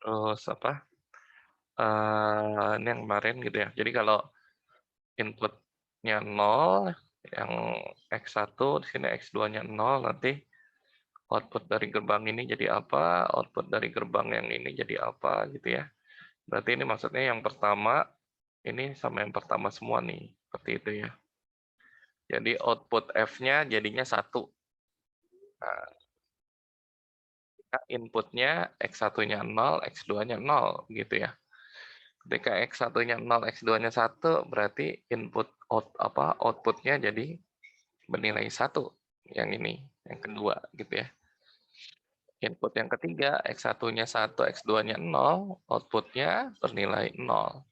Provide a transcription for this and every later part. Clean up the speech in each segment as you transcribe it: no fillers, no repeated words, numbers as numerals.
terus apa, ini yang kemarin gitu ya. Jadi kalau inputnya 0, yang X1, di sini X2-nya 0, nanti output dari gerbang ini jadi apa, output dari gerbang yang ini jadi apa, gitu ya. Berarti ini maksudnya yang pertama, ini sama yang pertama semua nih, seperti itu ya. Jadi output F-nya jadinya 1. Nah, inputnya X1-nya 0, X2-nya 0, gitu ya. Ketika X1-nya 0, X2-nya 1, berarti outputnya jadi bernilai 1. Yang ini, yang kedua, gitu ya. Input yang ketiga, X1-nya 1, X2-nya 0, outputnya bernilai 0.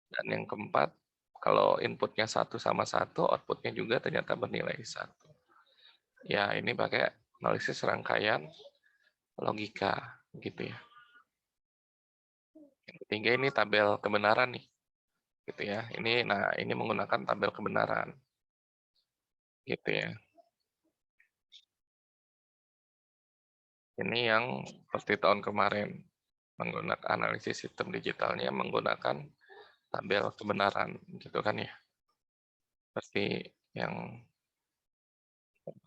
Dan yang keempat, kalau inputnya 1 sama 1, outputnya juga ternyata bernilai 1. Ya, ini pakai analisis rangkaian logika, gitu ya. Yang ketiga ini tabel kebenaran nih, gitu ya. Ini menggunakan tabel kebenaran, gitu ya. Ini yang seperti tahun kemarin, menggunakan analisis sistem digitalnya menggunakan tabel kebenaran, gitu kan ya. Seperti yang,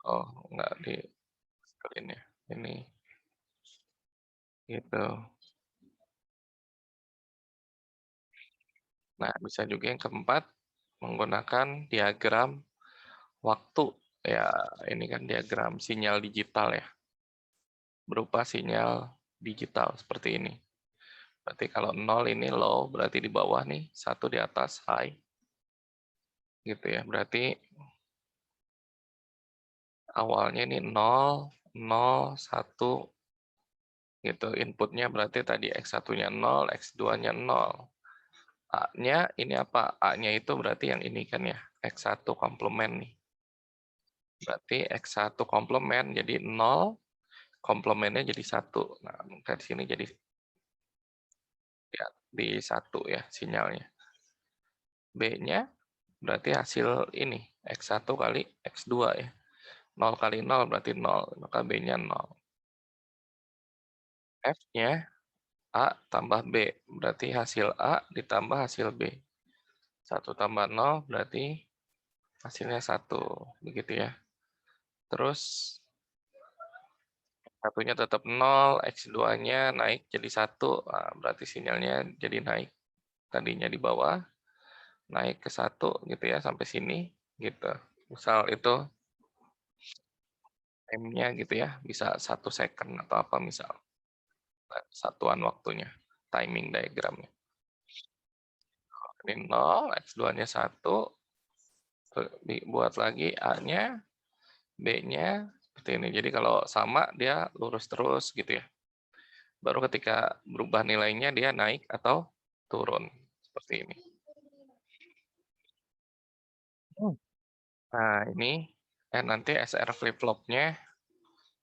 oh nggak di screen ya, ini, gitu. Nah, bisa juga yang keempat, menggunakan diagram waktu. Ya, ini kan diagram sinyal digital ya, berupa sinyal digital seperti ini. Berarti kalau 0 ini low, berarti di bawah nih, 1 di atas high. Gitu ya, berarti awalnya ini 0, 0, 1, gitu. Inputnya berarti tadi X1-nya 0, X2-nya 0. A-nya ini apa? A-nya itu berarti yang ini kan ya, X1 komplement nih. Berarti X1 komplement jadi 0, komplemennya jadi 1. Nah, maka di sini jadi ya, di 1 ya sinyalnya. B-nya berarti hasil ini, X1 kali X2 ya. 0 kali 0 berarti 0, maka B-nya 0. F-nya A tambah B, berarti hasil A ditambah hasil B. 1 tambah 0 berarti hasilnya 1, begitu ya. Terus satunya tetap 0, X2-nya naik jadi 1, nah, berarti sinyalnya jadi naik. Tadinya di bawah, naik ke 1 gitu ya, sampai sini gitu. Misal itu time-nya gitu ya, bisa 1 second atau apa misal. Satuan waktunya, timing diagramnya. Ini 0, X2-nya 1, dibuat lagi A-nya, B-nya, seperti ini. Jadi kalau sama, dia lurus terus gitu ya. Baru ketika berubah nilainya, dia naik atau turun. Seperti ini. Nah, ini nanti SR flip-flopnya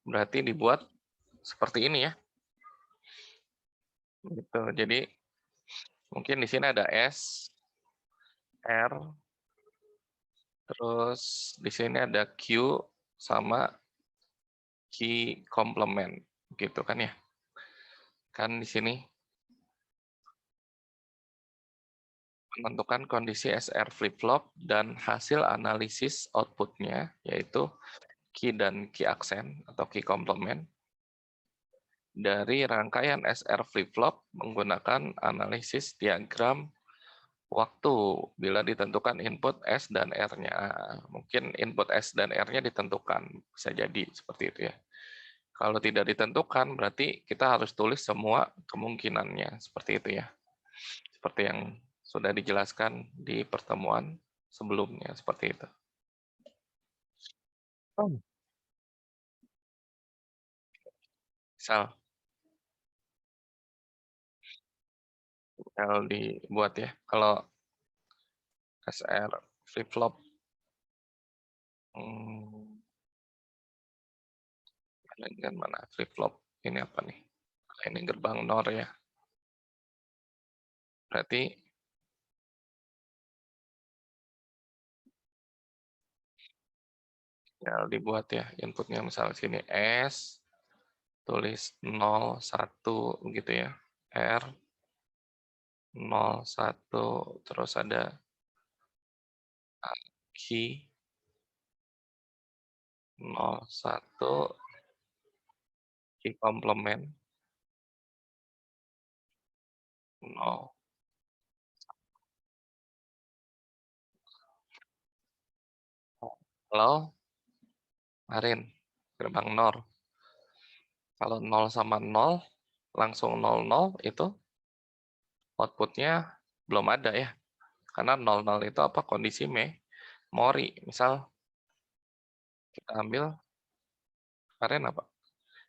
berarti dibuat seperti ini ya. Gitu. Jadi mungkin di sini ada S, R, terus di sini ada Q sama key complement, gitu kan ya. Kan di sini menentukan kondisi SR flip-flop dan hasil analisis outputnya, yaitu key dan key accent atau key complement, dari rangkaian SR flip-flop menggunakan analisis diagram waktu bila ditentukan input S dan R-nya. Mungkin input S dan R-nya ditentukan, bisa jadi seperti itu ya. Kalau tidak ditentukan, berarti kita harus tulis semua kemungkinannya, seperti itu ya. Seperti yang sudah dijelaskan di pertemuan sebelumnya, seperti itu. Oh. Misal, kalau dibuat ya, kalau SR flip-flop, ini kan mana flip-flop, ini apa nih? Ini gerbang NOR ya. Berarti tinggal dibuat ya, inputnya misal sini S, tulis 01 gitu ya. R 01 terus ada key 01 key komplement 0. Halo, Arin, gerbang NOR. Kalau 0 sama 0, langsung 00 itu outputnya belum ada ya. Karena 00 itu apa? Kondisi memori. Misal kita ambil kemarin apa?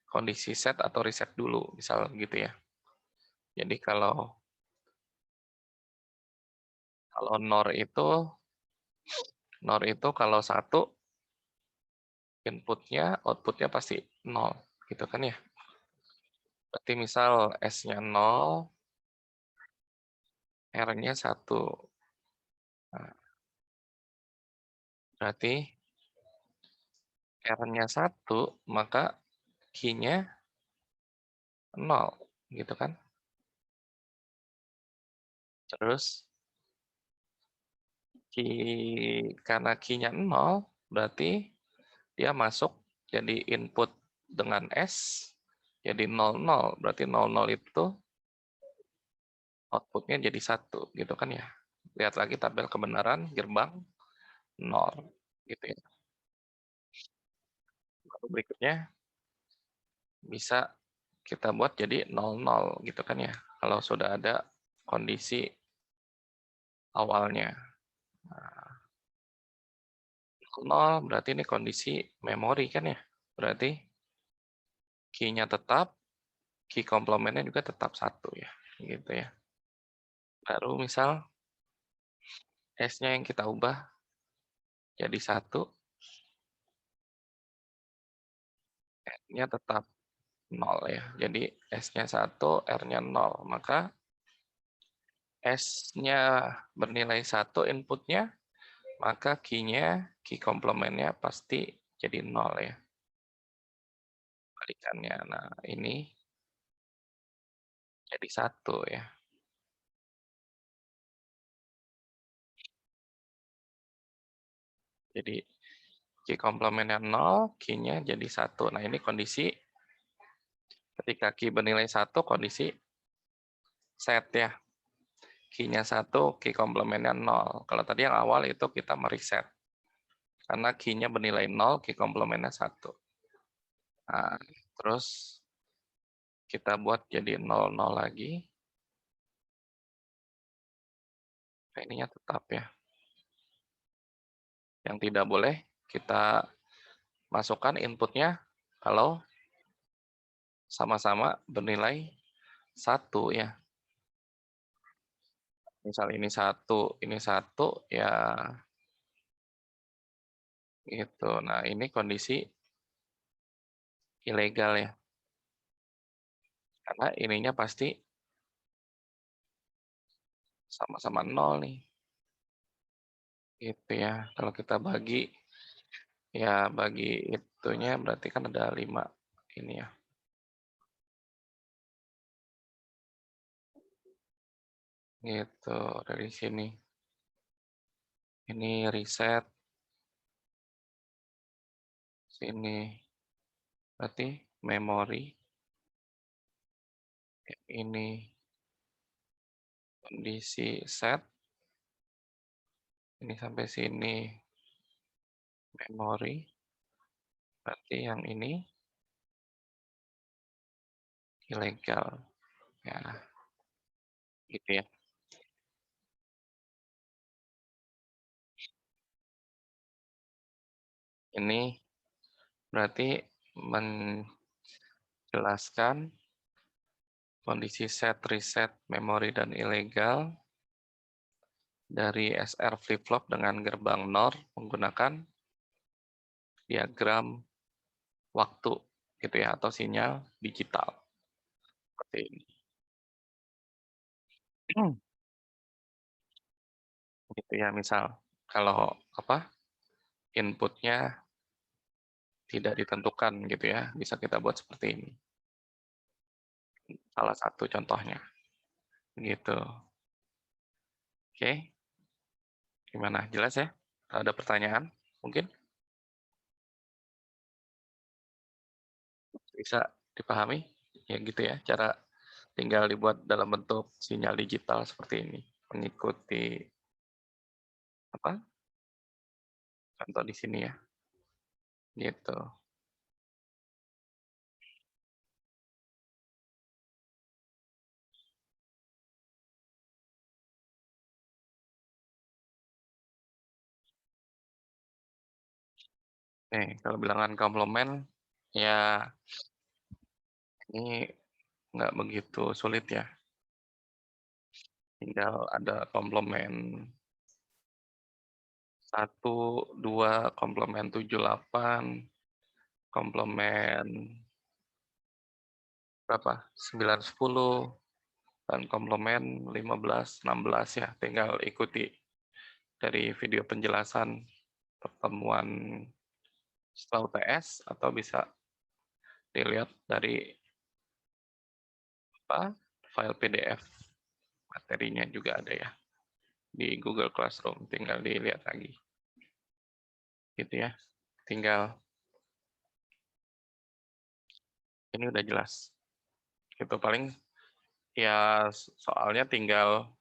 Kondisi set atau reset dulu, misal gitu ya. Jadi kalau NOR itu kalau satu inputnya, outputnya pasti 0, gitu kan ya. Berarti misal S-nya 0, R-nya 1. Nah, berarti R-nya 1, maka key-nya 0, gitu kan. Terus karena key-nya 0, berarti dia masuk jadi input dengan S, jadi 00. Berarti 00 itu outputnya jadi 1, gitu kan ya. Lihat lagi tabel kebenaran gerbang 0, gitu ya. Lalu berikutnya bisa kita buat jadi 00, gitu kan ya. Kalau sudah ada kondisi awalnya. Nah, 0 berarti ini kondisi memori kan ya. Berarti key-nya tetap, key komplementnya juga tetap 1 ya. Gitu ya. Baru misal S-nya yang kita ubah jadi 1, R-nya tetap 0 ya. Jadi S-nya 1, R-nya 0. Maka S-nya bernilai 1 inputnya, maka key-nya, key komplementnya pasti jadi 0 ya. Balikannya. Nah, ini jadi 1 ya. Jadi key komplementnya 0, key-nya jadi 1. Nah, ini kondisi ketika key bernilai 1, kondisi set ya. Key-nya 1, key komplementnya 0. Kalau tadi yang awal itu kita mereset. Karena key-nya bernilai 0, key komplementnya 1. Nah, terus kita buat jadi 00 lagi. Nah, ininya tetap ya. Yang tidak boleh kita masukkan inputnya kalau sama-sama bernilai 1 ya. Misal ini satu ya gitu. Nah, ini kondisi ilegal ya. Karena ininya pasti sama-sama 0 nih. Gitu ya. Kalau kita bagi, ya bagi itunya berarti kan ada 5 ini ya. Gitu, dari sini. Ini reset, sini. Berarti memori, ini kondisi set, ini sampai sini memori, berarti yang ini ilegal. Ya, gitu ya. Ini berarti menjelaskan kondisi set, reset, memori, dan ilegal dari SR flip-flop dengan gerbang NOR menggunakan diagram waktu gitu ya, atau sinyal digital. Seperti ini. Gitu ya, misal kalau apa inputnya tidak ditentukan gitu ya, bisa kita buat seperti ini. salah satu contohnya, gitu. Oke, gimana? Jelas ya? Ada pertanyaan mungkin? Bisa dipahami? Ya gitu ya, cara tinggal dibuat dalam bentuk sinyal digital seperti ini, mengikuti apa, contoh di sini ya, gitu. Kalau bilangan komplement, ya ini nggak begitu sulit ya, tinggal ada komplement 1, 2, komplement 78, komplement berapa, 9, 10, dan komplement 15, 16 ya, tinggal ikuti dari video penjelasan pertemuan setelah UTS atau bisa dilihat dari apa, file PDF materinya juga ada ya di Google Classroom, tinggal dilihat lagi gitu ya, tinggal ini udah jelas itu paling ya, soalnya tinggal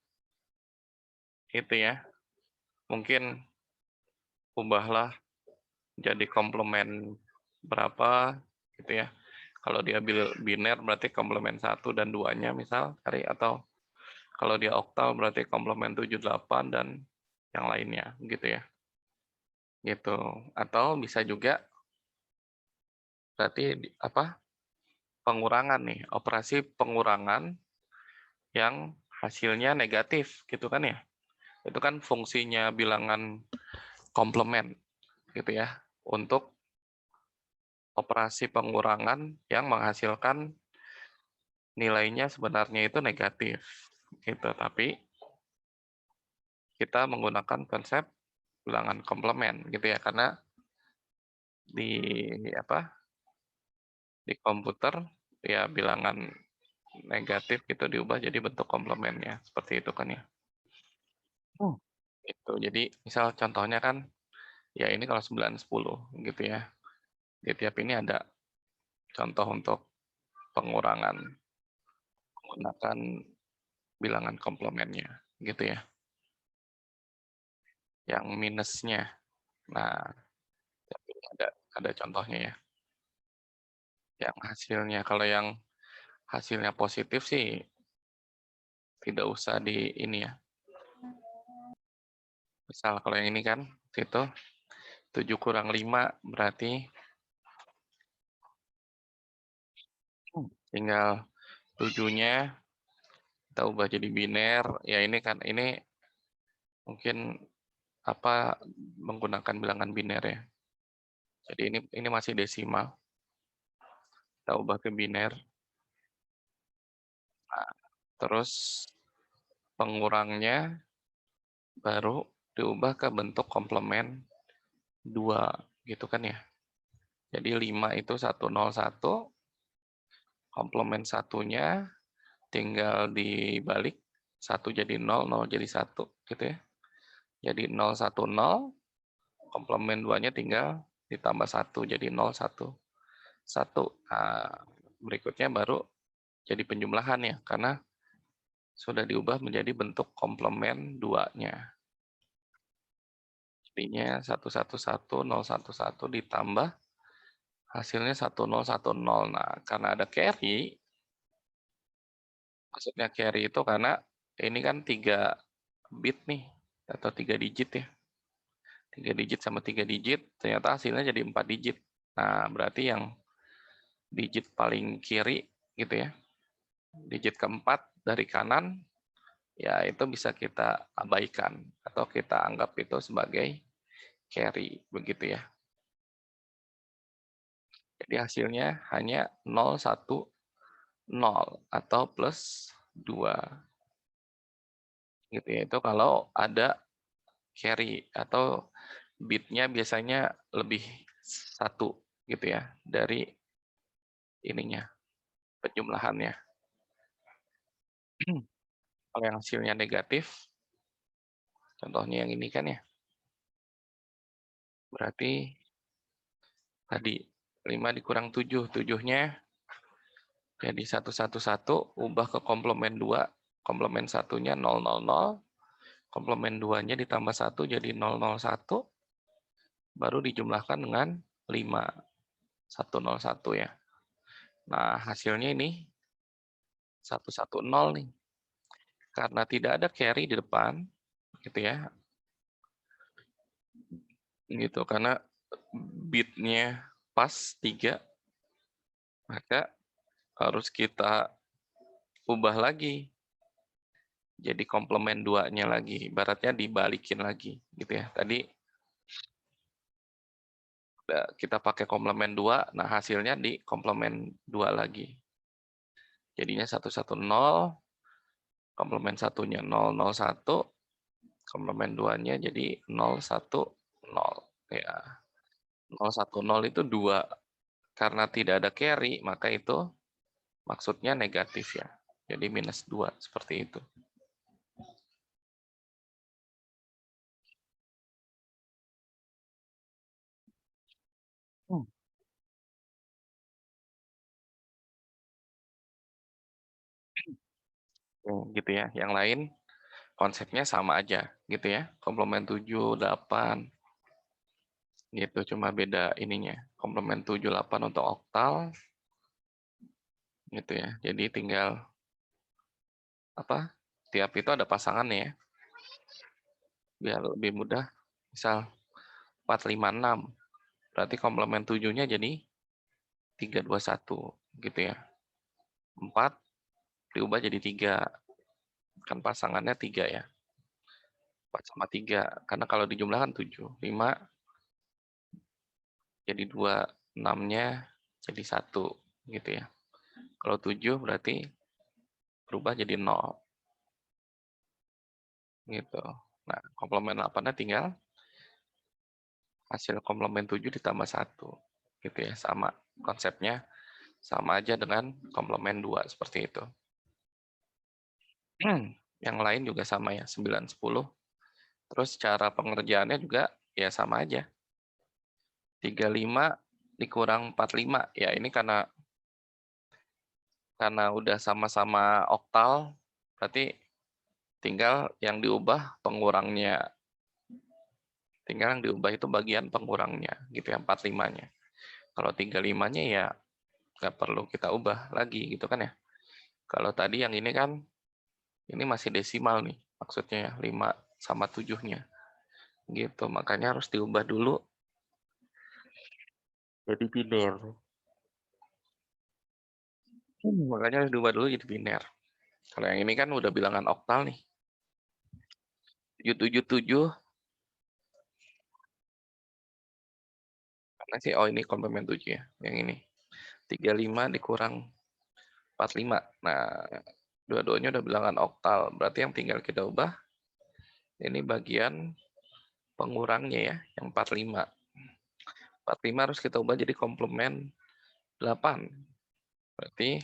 itu ya, mungkin ubahlah jadi komplement berapa gitu ya. Kalau dia biner berarti komplement 1 dan 2-nya misal cari, atau kalau dia oktal berarti komplement 7, 8 dan yang lainnya gitu ya. Gitu. Atau bisa juga berarti apa? Pengurangan nih, operasi pengurangan yang hasilnya negatif gitu kan ya. Itu kan fungsinya bilangan komplement gitu ya. Untuk operasi pengurangan yang menghasilkan nilainya sebenarnya itu negatif gitu, tapi kita menggunakan konsep bilangan komplement gitu ya, karena di apa, di komputer ya bilangan negatif itu diubah jadi bentuk komplemennya seperti itu kan ya. Itu jadi misal contohnya kan ya ini kalau 9, 10 gitu ya, di tiap ini ada contoh untuk pengurangan menggunakan bilangan komplemennya gitu ya, yang minusnya. Nah, ini ada contohnya ya, yang hasilnya. Kalau yang hasilnya positif sih tidak usah di ini ya. Misal kalau yang ini kan itu 7 kurang 5 berarti tinggal 7-nya kita ubah jadi biner. Ya ini kan ini mungkin apa, menggunakan bilangan biner ya. Jadi ini masih desimal. Kita ubah ke biner. Nah, terus pengurangnya baru diubah ke bentuk komplement 2 gitu kan ya. Jadi 5 itu 101, komplement satunya tinggal dibalik, 1 jadi 0, 0 jadi 1 gitu ya. Jadi 010, komplement 2-nya tinggal ditambah 1 jadi 01, 1. Nah, berikutnya baru jadi penjumlahan ya, karena sudah diubah menjadi bentuk komplement 2-nya. Jadinya 111, 011 ditambah hasilnya 1010. Nah, karena ada carry, maksudnya carry itu karena ini kan 3 bit nih, atau 3 digit ya. 3 digit sama 3 digit, ternyata hasilnya jadi 4 digit. Nah, berarti yang digit paling kiri gitu ya, digit keempat dari kanan, ya itu bisa kita abaikan atau kita anggap itu sebagai carry begitu ya. Jadi hasilnya hanya 010 atau plus 2 gitu ya. Itu kalau ada carry atau bitnya biasanya lebih 1 gitu ya dari ininya, penjumlahannya. Kalau yang hasilnya negatif, contohnya yang ini kan ya, berarti tadi 5 dikurang 7, 7-nya jadi 111, ubah ke komplement 2, komplement 1-nya 000, komplement 2-nya ditambah 1 jadi 001, baru dijumlahkan dengan 5, 101 ya. Nah, hasilnya ini 110 nih. Karena tidak ada carry di depan, gitu ya. Gitu, karena bitnya pas 3, maka harus kita ubah lagi jadi komplement 2-nya lagi, ibaratnya dibalikin lagi gitu ya. Tadi kita pakai komplement 2, nah hasilnya di komplement 2 lagi. Jadinya 110, komplement 1-nya 001, komplement 2-nya jadi 010 ya. 010 itu 2. Karena tidak ada carry, maka itu maksudnya negatif ya. Jadi minus 2, seperti itu. Gitu ya. Yang lain konsepnya sama aja gitu ya. Komplement 7, 8 gitu, cuma beda ininya. Komplement 7, 8 untuk oktal gitu ya. Jadi tinggal apa? Tiap itu ada pasangannya ya. Biar lebih mudah. Misal 4, 5, 6. Berarti komplement 7-nya jadi 3, 2, 1 gitu ya. 4 diubah jadi 3. Kan pasangannya 3 ya. 4 sama 3. Karena kalau dijumlahkan 7. 5 jadi 2, 6-nya jadi 1 gitu ya. Kalau 7 berarti berubah jadi 0 gitu. Nah, komplement 8-nya tinggal hasil komplement 7 ditambah 1 gitu ya, sama konsepnya, sama aja dengan komplement 2 seperti itu. Yang lain juga sama ya, 9, 10. Terus cara pengerjaannya juga ya sama aja. 35 dikurang 45. Ya ini karena udah sama-sama oktal, berarti tinggal yang diubah pengurangnya. Tinggal yang diubah itu bagian pengurangnya, gitu ya, 45-nya. Kalau 35-nya ya nggak perlu kita ubah lagi, gitu kan ya. Kalau tadi yang ini kan, ini masih desimal nih, maksudnya ya, 5 sama 7-nya. Gitu, makanya harus diubah dulu jadi biner. Makanya harus diubah dulu jadi biner. Kalau yang ini kan udah bilangan oktal nih. 777, mana sih? Oh ini komplement 7 ya, yang ini. 35 dikurang 45. Nah, dua-duanya udah bilangan oktal. Berarti yang tinggal kita ubah, ini bagian pengurangnya ya, yang 45. 45 harus kita ubah jadi komplement 8. Berarti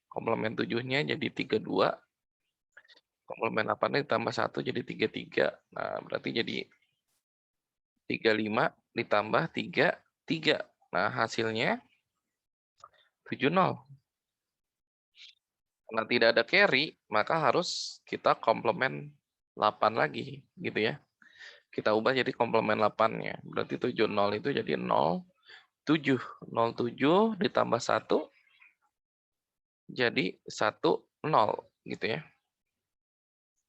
komplement 7-nya jadi 32. Komplement 8-nya ditambah 1 jadi 33. Nah, berarti jadi 35 ditambah 3, 3. Nah, hasilnya 70. Karena tidak ada carry, maka harus kita komplement 8 lagi, gitu ya. Kita ubah jadi komplement 8-nya. Berarti 70 itu jadi 07. 07 ditambah 1 jadi 10 gitu ya.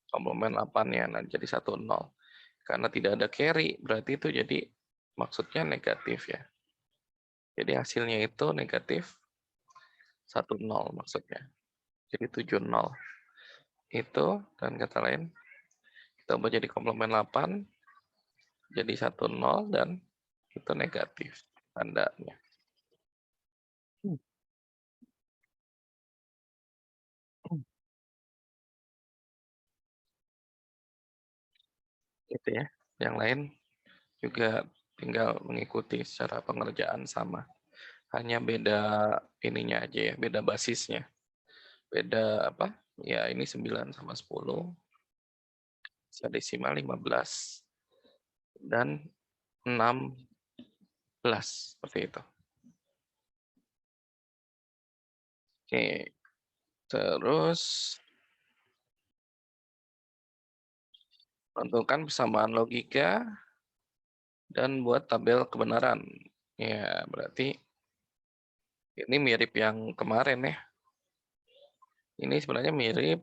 Komplement 8-nya nah jadi 10. Karena tidak ada carry, berarti itu jadi maksudnya negatif ya. Jadi hasilnya itu negatif 10 maksudnya. Jadi 70. Itu dan kata lain kita ubah jadi komplement 8 jadi 10 dan itu negatif tandanya. Gitu ya. Yang lain juga tinggal mengikuti secara pengerjaan sama. Hanya beda ininya aja ya, beda basisnya. Beda apa? Ya, ini 9 sama 10, bisa desimal 15, dan 16, seperti itu. Oke, terus tentukan persamaan logika dan buat tabel kebenaran. Ya, berarti ini mirip yang kemarin ya. Ini sebenarnya mirip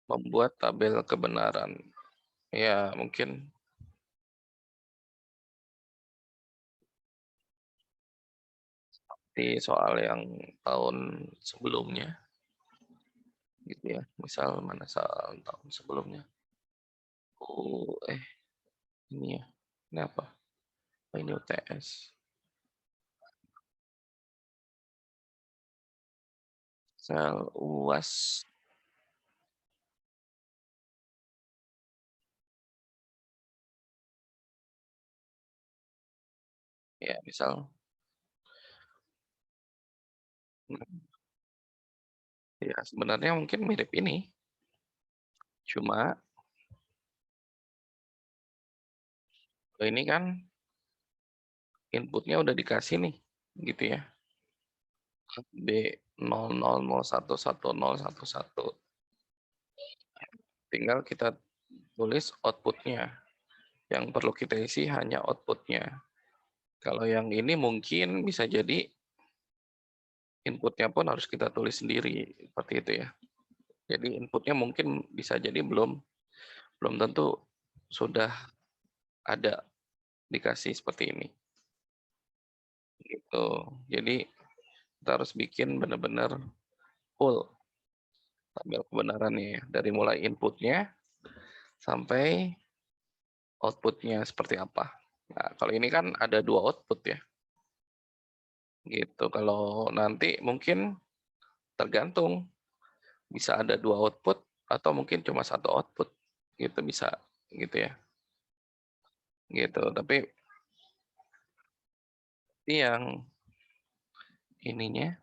membuat tabel kebenaran. Ya, mungkin di soal yang tahun sebelumnya, gitu ya. Misal mana soal tahun sebelumnya? Oh, ini ya. Ini apa? Oh, ini UTS. Sel UAS. Ya, misal. Ya, sebenarnya mungkin mirip ini. Cuma ini kan inputnya udah dikasih nih, gitu ya. B 00011011. Tinggal kita tulis outputnya. Yang perlu kita isi hanya outputnya. Kalau yang ini mungkin bisa jadi inputnya pun harus kita tulis sendiri, seperti itu ya. Jadi inputnya mungkin bisa jadi belum tentu sudah ada dikasih seperti ini. Gitu. Jadi kita harus bikin benar-benar full tabel kebenarannya ya. Dari mulai inputnya sampai outputnya seperti apa. Nah, kalau ini kan ada 2 output ya. Gitu. Kalau nanti mungkin tergantung, bisa ada 2 output atau mungkin cuma 1 output. Gitu bisa, gitu ya. Gitu. Tapi yang ininya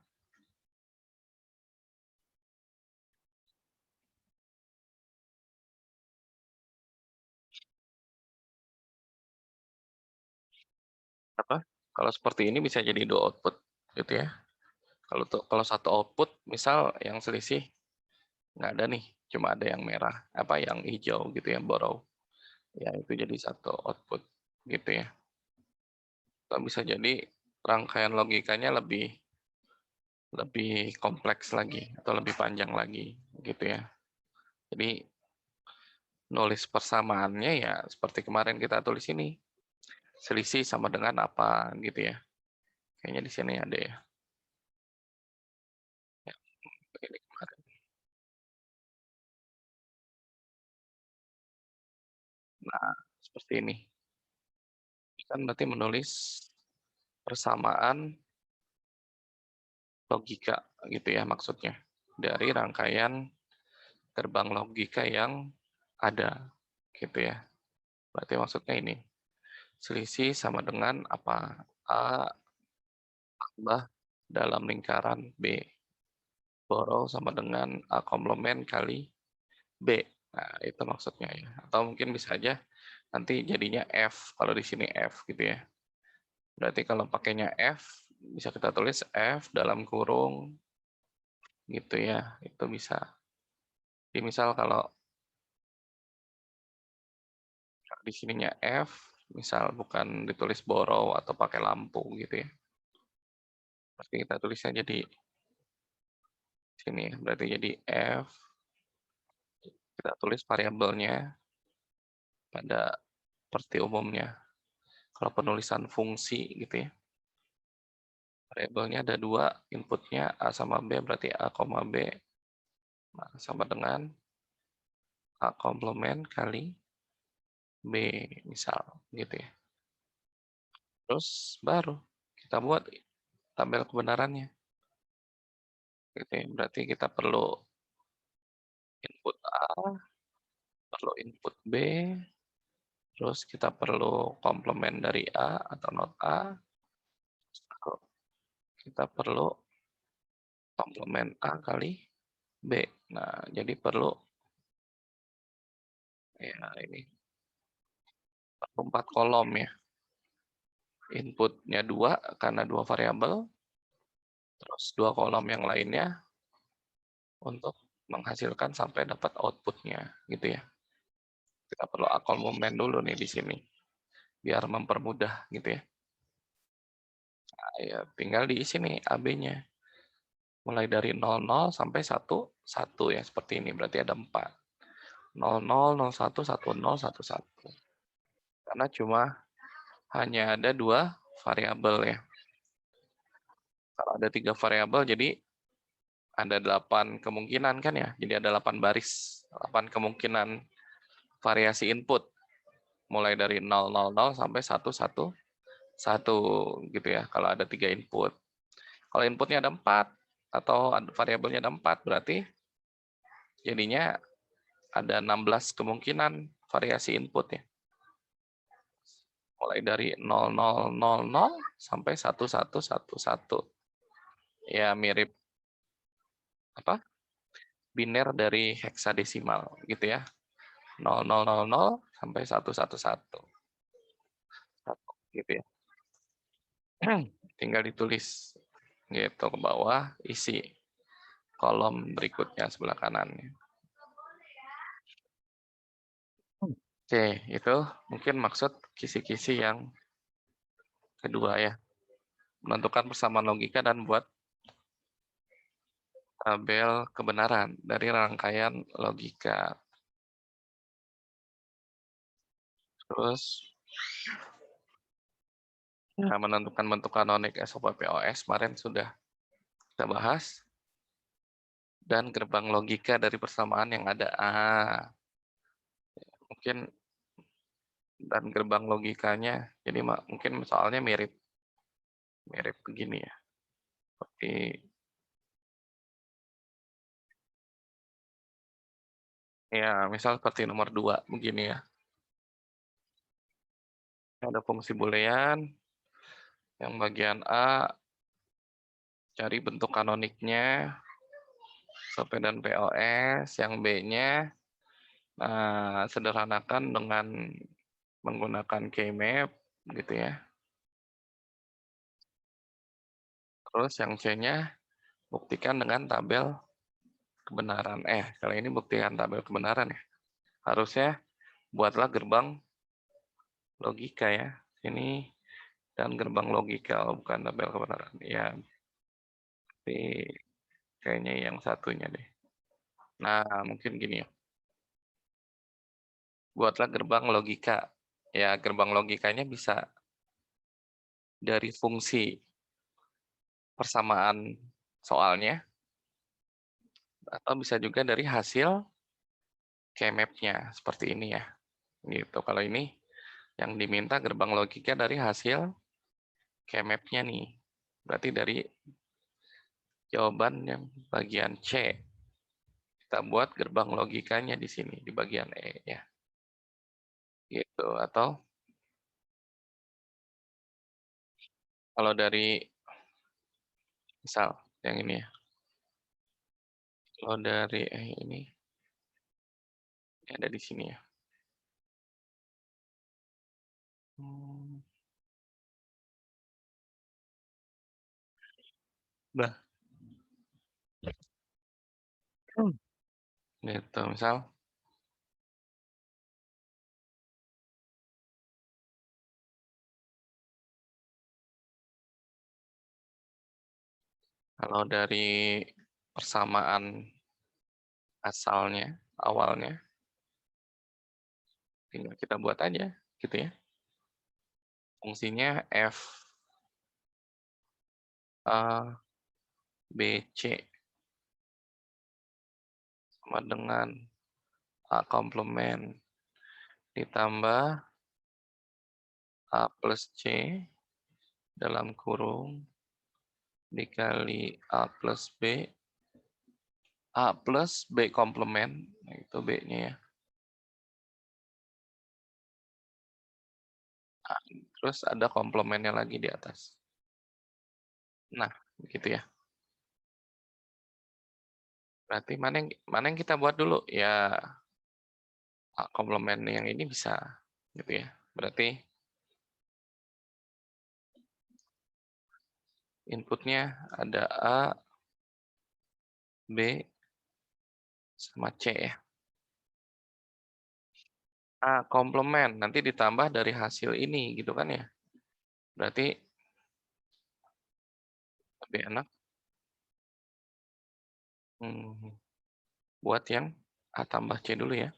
apa? Kalau seperti ini bisa jadi 2 output, gitu ya. Kalau 1 output, misal yang selisih nggak ada nih, cuma ada yang merah, apa yang hijau gitu ya, borrow. Ya itu jadi 1 output, gitu ya. Atau bisa jadi rangkaian logikanya lebih lebih kompleks lagi atau lebih panjang lagi, gitu ya. Jadi nulis persamaannya ya seperti kemarin kita tulis ini, selisih sama dengan apa, gitu ya. Kayaknya di sini ada ya. Ya, ini kemarin. Nah, seperti ini. Kan berarti menulis persamaan logika gitu ya maksudnya. Dari rangkaian gerbang logika yang ada gitu ya. Berarti maksudnya ini. Selisih sama dengan apa? A tambah dalam lingkaran B. Borrow sama dengan A komplement kali B. Nah, itu maksudnya ya. Atau mungkin bisa aja nanti jadinya F kalau di sini F gitu ya. Berarti kalau pakainya F bisa kita tulis F dalam kurung gitu ya. Itu bisa. Jadi misal kalau di sininya F, misal bukan ditulis borrow atau pakai lampu gitu ya. Berarti kita tulisnya jadi sini ya. Berarti jadi F, kita tulis variabelnya pada seperti umumnya. Kalau penulisan fungsi gitu ya. Variabelnya ada 2, inputnya A sama B, berarti A, B sama dengan A komplement kali B, misal gitu ya. Terus baru kita buat tabel kebenarannya. Gitu ya. Berarti kita perlu input A, perlu input B, terus kita perlu komplement dari A atau not A, kita perlu komplement A kali B. Nah, jadi perlu ya ini 4 kolom ya. Inputnya 2 karena 2 variabel, terus 2 kolom yang lainnya untuk menghasilkan sampai dapat outputnya gitu ya. Kita perlu argumen dulu nih di sini biar mempermudah gitu ya. Nah, ya tinggal diisi nih AB-nya. Mulai dari 00 sampai 1 ya seperti ini, berarti ada 4. 00, 01, 10, 11. Karena cuma hanya ada 2 variabel ya. Kalau ada 3 variabel jadi ada 8 kemungkinan kan ya. Jadi ada 8 baris, 8 kemungkinan variasi input. Mulai dari 000 sampai 111 gitu ya. Kalau ada 3 input. Kalau inputnya ada 4 atau variabelnya ada 4 berarti jadinya ada 16 kemungkinan variasi input ya. Mulai dari 0000 sampai 1111. Ya mirip apa? Biner dari heksadesimal gitu ya. 0000 sampai 111. Gitu ya. Tinggal ditulis gitu ke bawah, isi kolom berikutnya sebelah kanannya. Oke, itu mungkin maksud kisi-kisi yang kedua ya. Menentukan persamaan logika dan buat tabel kebenaran dari rangkaian logika. Terus ya, menentukan bentuk kanonik SOP-POS kemarin sudah kita bahas. Dan gerbang logika dari persamaan yang ada. Mungkin dan gerbang logikanya. Jadi mungkin soalnya mirip begini ya. Seperti ya, misal seperti nomor 2 begini ya. Ada fungsi boolean yang bagian A cari bentuk kanoniknya SOP dan POS, yang B-nya sederhanakan dengan menggunakan keymap gitu ya. Terus yang C-nya buktikan dengan tabel kebenaran. Kali ini buktikan tabel kebenaran ya. Harusnya buatlah gerbang logika ya. Ini dan gerbang logika, bukan tabel kebenaran. Ya, tapi kayaknya yang satunya deh. Nah, mungkin gini ya. Buatlah gerbang logika. Ya, gerbang logikanya bisa dari fungsi persamaan soalnya, atau bisa juga dari hasil keymap-nya, seperti ini ya. Gitu. Kalau ini yang diminta gerbang logika dari hasil keymap-nya nih. Berarti dari jawaban yang bagian C. Kita buat gerbang logikanya di sini, di bagian E ya. Gitu. Atau kalau dari misal yang ini ya. Kalau dari ini ada di sini ya. Nah, gitu. Misal kalau dari persamaan asalnya, awalnya, tinggal kita buat aja, gitu ya. Fungsinya F A B C sama dengan A komplement ditambah A plus C dalam kurung dikali A plus B, A plus B komplement, nah itu B-nya ya. Terus ada komplemennya lagi di atas. Nah, gitu ya. Berarti mana yang kita buat dulu? Ya, komplement yang ini bisa, gitu ya. Berarti inputnya ada A, B, sama C ya. A komplement, nanti ditambah dari hasil ini, gitu kan ya. Berarti lebih enak buat yang A tambah C dulu ya.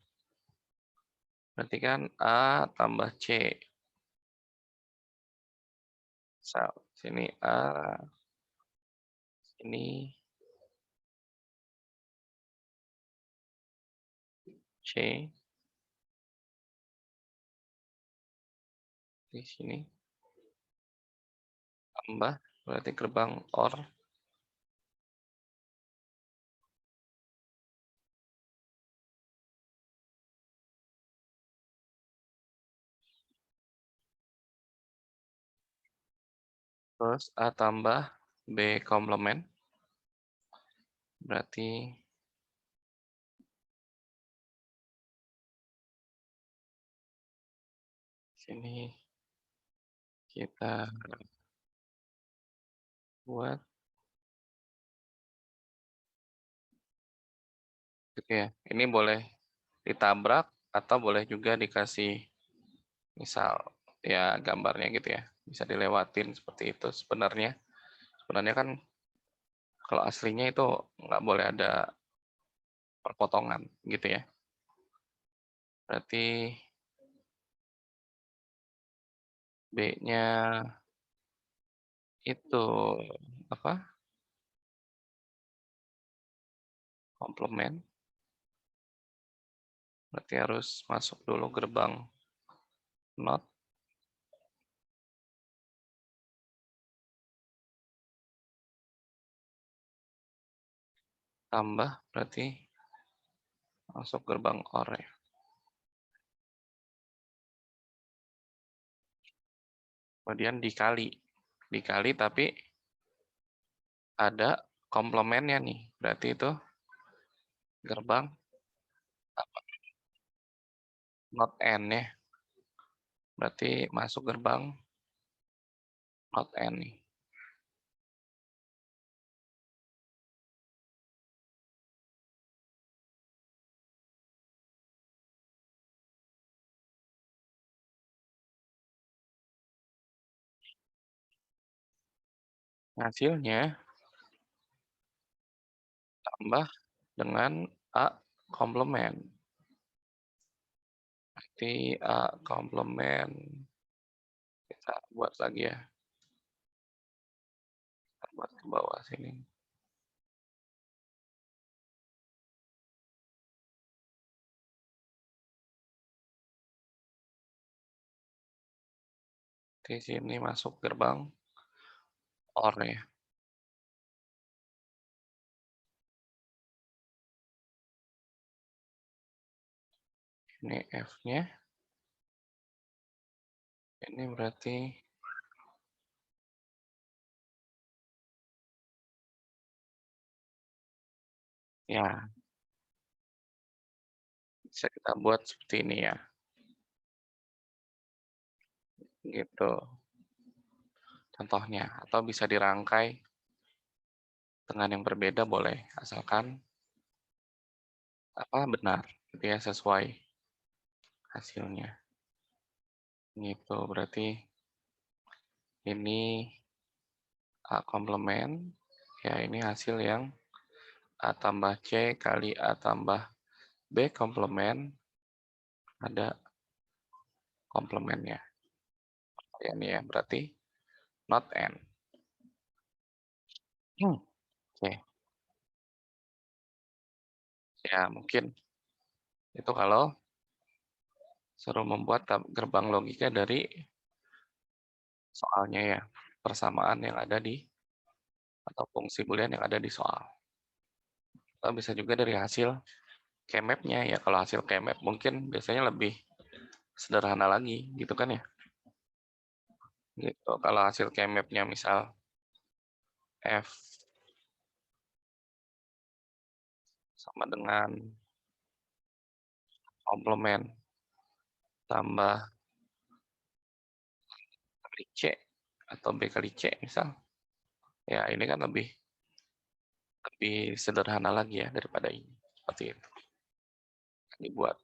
Berarti kan A tambah C. Sini A, sini C, di sini tambah, berarti gerbang OR terus A tambah B komplement, berarti sini kita buat gitu ya. Ini boleh ditabrak atau boleh juga dikasih misal ya gambarnya gitu ya. Bisa dilewatin seperti itu sebenarnya. Sebenarnya kan kalau aslinya itu nggak boleh ada perpotongan gitu ya. Berarti B-nya itu apa? Komplement. Berarti harus masuk dulu gerbang not tambah berarti masuk gerbang OR ya. Kemudian dikali. Dikali tapi ada komplemennya nih. Berarti itu gerbang not N ya. Berarti masuk gerbang not N nih. Hasilnya tambah dengan A komplement. Berarti A komplement kita buat lagi ya. Kita buat ke bawah sini. Di sini masuk gerbang OR ya. Ini F-nya. Ini berarti ya bisa kita buat seperti ini ya. Gitu contohnya. Atau bisa dirangkai dengan yang berbeda boleh. Asalkan apa benar gitu ya sesuai hasilnya. Gitu berarti ini A komplement. Ya ini hasil yang A tambah C kali A tambah B komplement ada komplemennya. Ya ini ya berarti not N. Oke. Ya mungkin itu kalau suruh membuat gerbang logika dari soalnya ya. Persamaan yang ada di atau fungsi boolean yang ada di soal. Atau bisa juga dari hasil Kmap-nya ya. Kalau hasil Kmap mungkin biasanya lebih sederhana lagi gitu kan ya. Gitu. Kalau hasil Kmap-nya misal F sama dengan komplement tambah kali C atau B kali C misal. Ya, ini kan lebih sederhana lagi ya daripada ini. Seperti itu. Dibuat.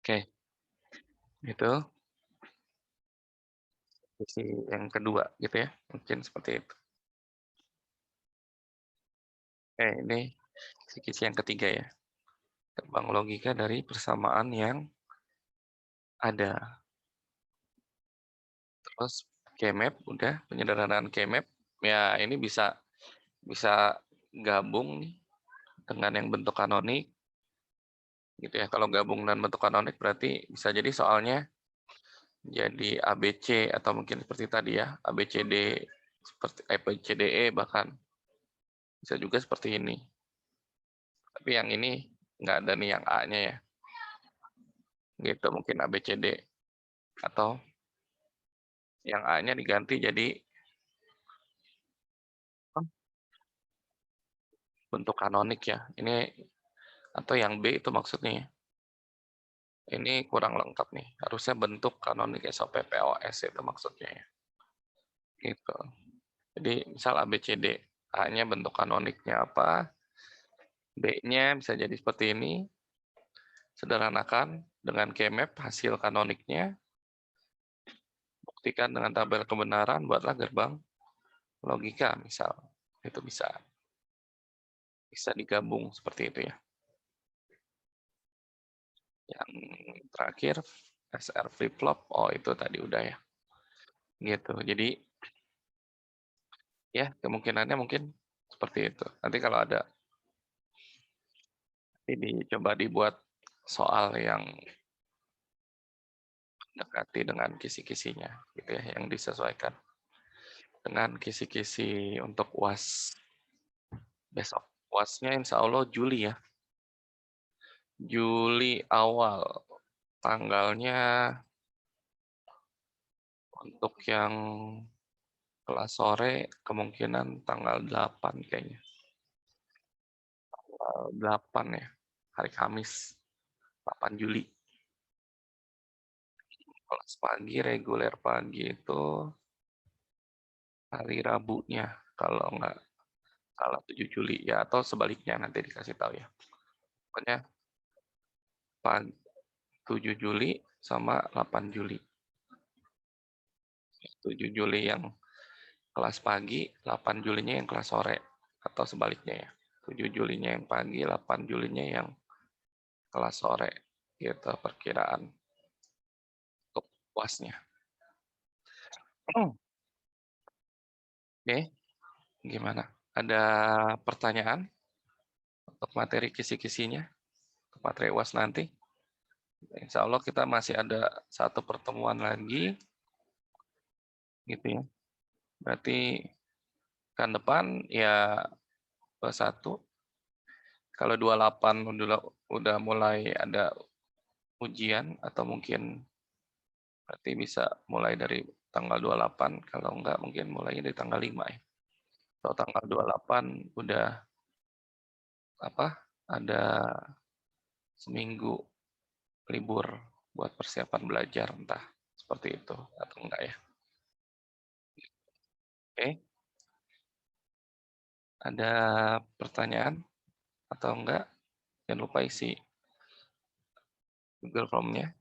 Oke, itu sisi yang kedua gitu ya. Mungkin seperti itu. Oke, ini sisi yang ketiga ya. Gerbang logika dari persamaan yang ada. Terus K-map udah, penyederhanaan K-map. Ya, ini bisa gabung nih dengan yang bentuk kanonik gitu ya. Kalau gabung dan bentuk kanonik berarti bisa jadi soalnya jadi ABC atau mungkin seperti tadi ya, ABCD seperti ABCDE bahkan bisa juga seperti ini. Tapi yang ini nggak ada nih yang A-nya ya. Gitu mungkin ABCD atau yang A-nya diganti jadi bentuk kanonik ya. Ini atau yang B itu maksudnya ya. Ini kurang lengkap nih. Harusnya bentuk kanonik SOP POS itu maksudnya ya. Gitu. Jadi misal ABCD, A-nya bentuk kanoniknya apa, B-nya bisa jadi seperti ini, sederhanakan dengan K-map hasil kanoniknya, buktikan dengan tabel kebenaran, buatlah gerbang logika misal. Itu bisa digabung seperti itu ya. Yang terakhir SR flip flop, oh itu tadi udah ya. Gitu. Jadi ya kemungkinannya mungkin seperti itu. Nanti kalau ada ini coba dibuat soal yang dekati dengan kisi-kisinya gitu ya, yang disesuaikan dengan kisi-kisi untuk UAS besok. UASnya insya Allah Juli ya. Juli awal. Tanggalnya untuk yang kelas sore kemungkinan tanggal 8 kayaknya. Tanggal 8 ya, hari Kamis, 8 Juli. Kelas pagi, reguler pagi itu hari Rabunya, kalau nggak salah 7 Juli ya, atau sebaliknya nanti dikasih tahu ya. Pokoknya 7 Juli sama 8 Juli. 7 Juli yang kelas pagi, 8 Julinya yang kelas sore, atau sebaliknya ya. 7 Julinya yang pagi, 8 Julinya yang kelas sore. Gitu perkiraan untuk puasnya. Oke, gimana? Ada pertanyaan untuk materi kisi-kisinya, untuk materi UAS nanti? Insya Allah kita masih ada satu pertemuan lagi, gitu ya. Berarti kan depan ya satu. Kalau 28 udah mulai ada ujian atau mungkin berarti bisa mulai dari tanggal 28, kalau enggak mungkin mulai dari tanggal 5 ya. Kalau tanggal 28 udah ada seminggu libur buat persiapan belajar, entah seperti itu atau enggak ya. Oke, ada pertanyaan atau enggak? Jangan lupa isi Google Form-nya.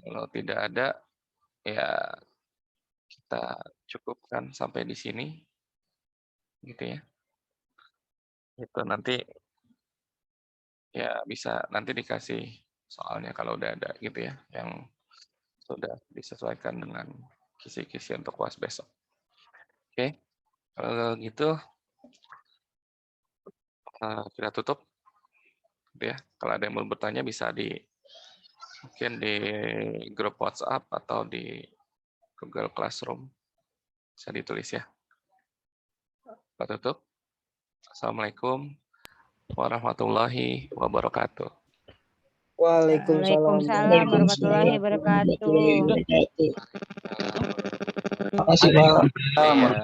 Kalau tidak ada, ya kita cukupkan sampai di sini, gitu ya. Itu nanti ya bisa nanti dikasih soalnya kalau udah ada gitu ya, yang sudah disesuaikan dengan kisi-kisi untuk UAS besok. Oke, kalau gitu kita tutup. Gitu ya. Kalau ada yang mau bertanya bisa mungkin di grup WhatsApp atau di Google Classroom. Bisa ditulis ya. Kita tutup. Assalamualaikum warahmatullahi wabarakatuh. Waalaikumsalam warahmatullahi wabarakatuh. Terima kasih, Pak. Iya,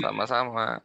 sama-sama.